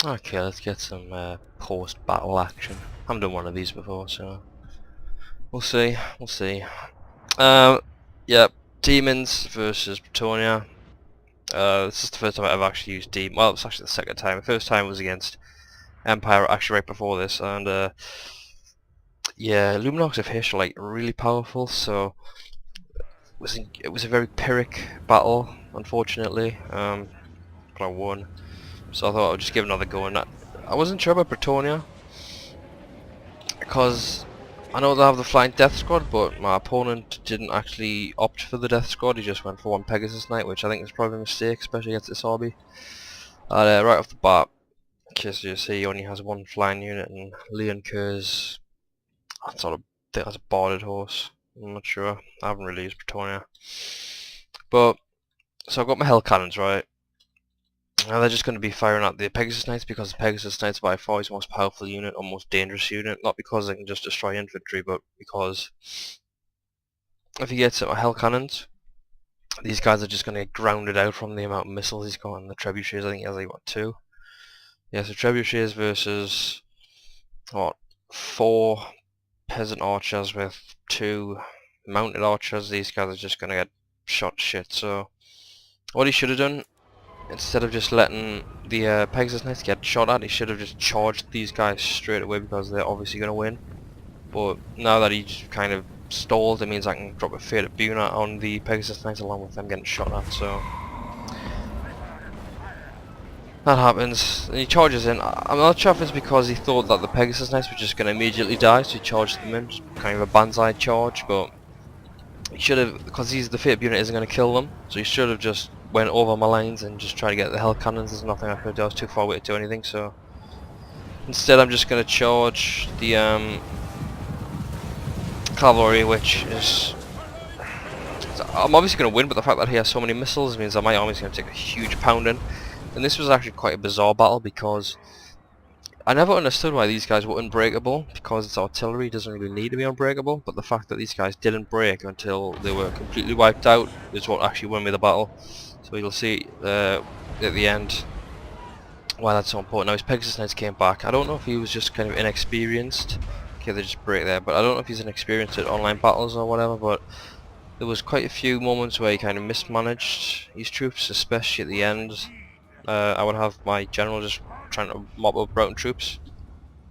Okay, let's get some post-battle action. I haven't done one of these before, so we'll see. We'll see. Yeah, demons versus Bretonia. This is the first time I've ever actually used demon. Well, it's actually the second time. The first time was against Empire, actually right before this, and yeah, Luminox of Hish are like really powerful, so it was a very Pyrrhic battle, unfortunately. But I won, so I thought I would just give it another go. And I wasn't sure about Bretonia because I know they have the flying death squad, but my opponent didn't actually opt for the death squad. He just went for one Pegasus Knight, which I think is probably a mistake, especially against this hobby. Right off the bat, as you see, he only has one flying unit, and Leon Kerr's I sort of think that's a boarded horse. I'm not sure. I haven't really used Bretonia. But so I've got my hell cannons, right? Now they're just going to be firing at the Pegasus Knights because the Pegasus Knights by far is the most powerful unit or most dangerous unit. Not because they can just destroy infantry, but because if he gets at my hell cannons, these guys are just going to get grounded out from the amount of missiles he's got, and the trebuchets, I think he has like what, 2? Yeah, so trebuchets versus what, 4 peasant archers with 2 mounted archers. These guys are just going to get shot shit. So what he should have done, instead of just letting the Pegasus Knights get shot at, he should have just charged these guys straight away because they're obviously going to win. But now that he's kind of stalled, it means I can drop a Fated Buna on the Pegasus Knights along with them getting shot at, so that happens. And he charges in. I'm not sure if it's because he thought that the Pegasus Knights were just going to immediately die, so he charged them in, kind of a banzai charge, but he should have, because the Fated unit isn't going to kill them, so he should have just went over my lines and just tried to get the hell cannons. There's nothing I could do. I was too far away to do anything, so instead I'm just going to charge the cavalry, which is, I'm obviously going to win, but the fact that he has so many missiles means that my army's going to take a huge pounding. And this was actually quite a bizarre battle because I never understood why these guys were unbreakable, because it's artillery, it doesn't really need to be unbreakable, but the fact that these guys didn't break until they were completely wiped out is what actually won me the battle. So you'll see at the end why that's so important. Now his Pegasus Knights came back. I don't know if he was just kind of inexperienced. Okay, they just break there, but I don't know if he's inexperienced at online battles or whatever, but there was quite a few moments where he kind of mismanaged his troops, especially at the end. I would have my general just trying to mob up Broughton troops,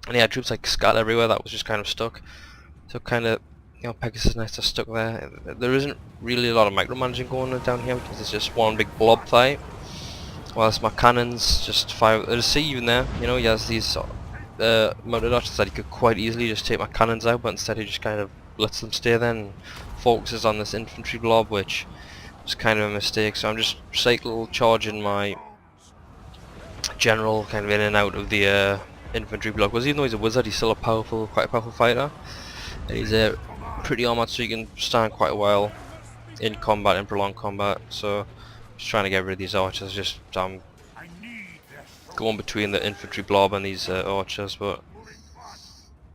and he had troops like scattered everywhere that was just kind of stuck. So kind of, you know, Pegasus Knights are stuck there. There isn't really a lot of micromanaging going on down here because it's just one big blob fight. Whilst my cannons just fire. There's see even there, you know, he has these mounted archers that he could quite easily just take my cannons out, but instead he just kind of lets them stay there and focuses on this infantry blob, which was kind of a mistake. So I'm just cycle charging my general kind of in and out of the infantry block, because even though he's a wizard, he's still quite a powerful fighter, and he's pretty armored, so he can stand quite a while in combat, in prolonged combat. So just trying to get rid of these archers, just going between the infantry blob and these archers. But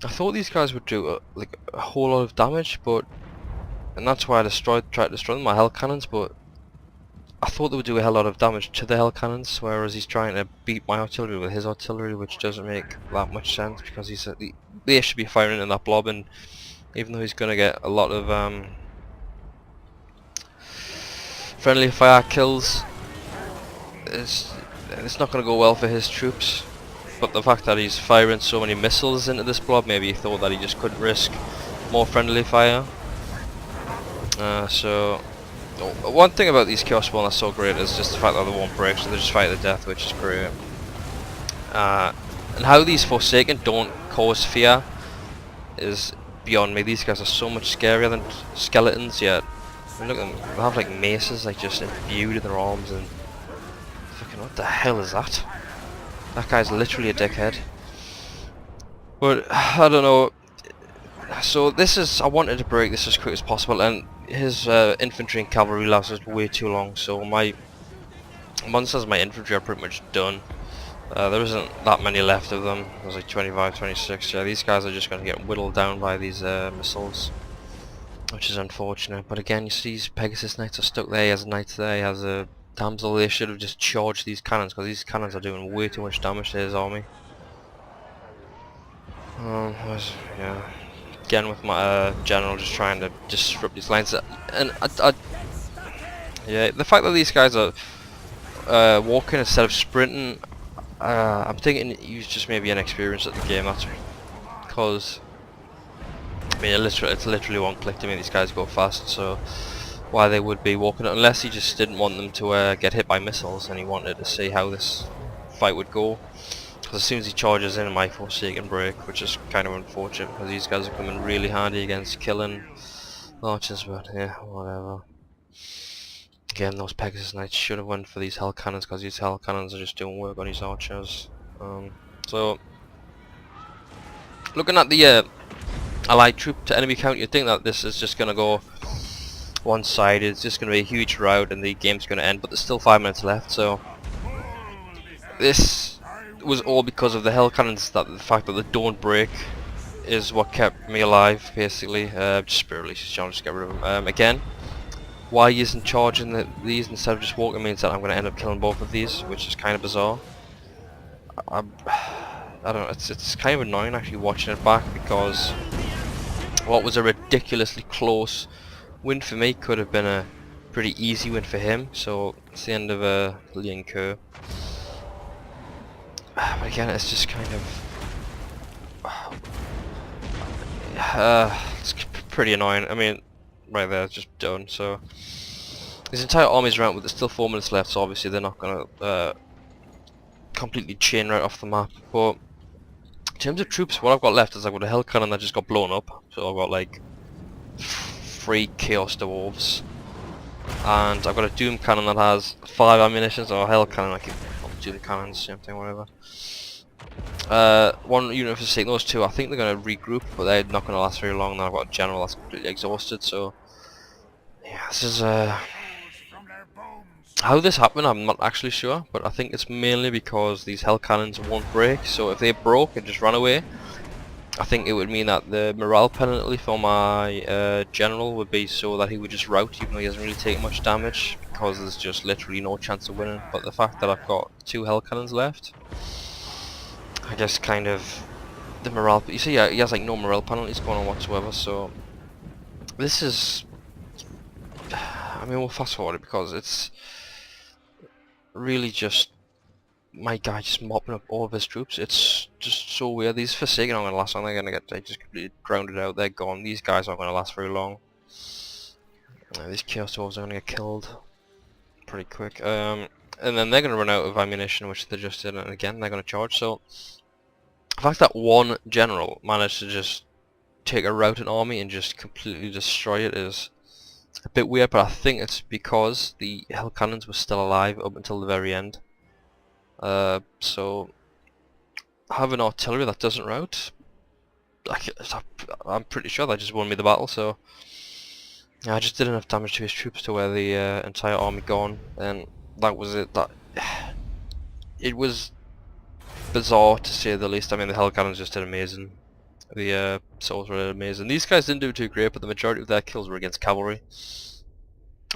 I thought these guys would do like a whole lot of damage, and that's why I tried to destroy them, my hell cannons, but I thought they would do a hell lot of damage to the hell cannons, whereas he's trying to beat my artillery with his artillery, which doesn't make that much sense, because they should be firing in that blob, and even though he's going to get a lot of friendly fire kills, it's not going to go well for his troops. But the fact that he's firing so many missiles into this blob, maybe he thought that he just couldn't risk more friendly fire. So one thing about these Chaos Spawn that's so great is just the fact that they won't break, so they just fight to death, which is great. And how these Forsaken don't cause fear is beyond me. These guys are so much scarier than skeletons, yet I mean, look at them, they have like maces like just imbued in their arms, and fucking what the hell is that? That guy's literally a dickhead. But I don't know. So this is, I wanted to break this as quick as possible, and his infantry and cavalry lasted way too long, so my monsters, my infantry are pretty much done. There isn't that many left of them. There's like 25, 26. Yeah, these guys are just going to get whittled down by these missiles, which is unfortunate. But again, you see these Pegasus Knights are stuck there. He has a knight there, he has a Damsel, they should have just charged these cannons, because these cannons are doing way too much damage to his army. Yeah. Again with my general just trying to disrupt these lines, and yeah, the fact that these guys are walking instead of sprinting, I'm thinking he's just maybe inexperienced at the game. That's because I mean it's literally one click to me. These guys go fast, so why they would be walking, unless he just didn't want them to get hit by missiles and he wanted to see how this fight would go. Because as soon as he charges in, my Forsaken break, which is kind of unfortunate because these guys are coming really handy against killing archers, but yeah, whatever. Again, those Pegasus Knights should have went for these Hell Cannons, because these Hell Cannons are just doing work on these archers. So, looking at the allied troop to enemy count, you'd think that this is just going to go one-sided, it's just going to be a huge rout and the game's going to end, but there's still 5 minutes left, so this was all because of the Hell Cannons, that the fact that they don't break is what kept me alive, basically. Just barely, just get rid of them. Again, why he isn't charging these instead of just walking means that I'm going to end up killing both of these, which is kind of bizarre. I don't know, it's kind of annoying actually watching it back, because what was a ridiculously close win for me could have been a pretty easy win for him, so it's the end of a Lian Ke. But again, it's just kind of it's pretty annoying. I mean, right there, it's just done. So his entire army's around, but there's still 4 minutes left. So obviously they're not gonna completely chain right off the map. But in terms of troops, what I've got left is I've got a Hell Cannon that just got blown up. So I've got like 3 Chaos Dwarves, and I've got a Doom Cannon that has 5 ammunitions, or a Hell Cannon. I keep Doom Cannons, same thing, whatever. One unit for Satan, those two, I think they're going to regroup, but they're not going to last very long. Then I've got a general that's completely exhausted, so yeah, this is how this happened, I'm not actually sure, but I think it's mainly because these Hell Cannons won't break, so if they broke and just ran away, I think it would mean that the morale penalty for my general would be so that he would just rout, even though he doesn't really take much damage, because there's just literally no chance of winning. But the fact that I've got 2 Hell Cannons left, I guess kind of the morale, you see, yeah, he has like no morale penalties going on whatsoever, so this is, I mean, we'll fast forward it because it's really just my guy just mopping up all of his troops. It's just so weird. These Forsaken aren't going to last long. They're going to get just completely grounded out. They're gone. These guys aren't going to last very long. These Chaos Dwarves are going to get killed pretty quick. And then they're going to run out of ammunition, which they just did, and again they're going to charge. So the fact that one general managed to just take a routed army and just completely destroy it is a bit weird, but I think it's because the Hell Cannons were still alive up until the very end. So having artillery that doesn't rout, I'm pretty sure that just won me the battle. So yeah, I just did enough damage to his troops to where the entire army gone, and that was it. It was bizarre to say the least. I mean, the Hell Cannons just did amazing. The souls were amazing. These guys didn't do too great, but the majority of their kills were against cavalry,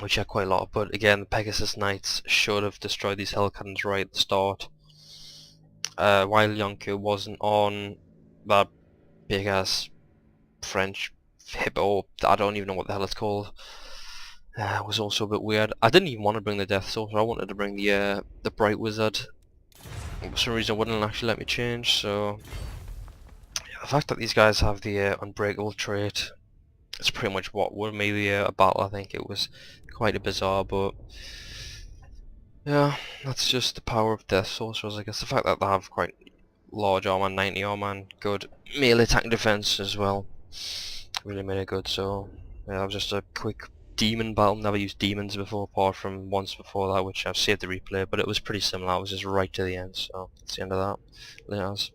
which had quite a lot. But again, the Pegasus Knights should have destroyed these Hell Cannons right at the start. While Lian Ke wasn't on that big ass French hippo, I don't even know what the hell it's called. It was also a bit weird. I didn't even want to bring the Death Sorcerer. I wanted to bring the Bright Wizard. For some reason, it wouldn't actually let me change. So yeah, the fact that these guys have the Unbreakable trait, it's pretty much what won me the battle. I think it was quite a bizarre, but yeah, that's just the power of Death Sorcerers. I guess the fact that they have quite large armor, 90 armor, and good melee attack and defense as well, really made it good. So yeah, that was just a quick demon battle. Never used demons before, apart from once before that, which I've saved the replay, but it was pretty similar. I was just right to the end, so that's the end of that. Laters.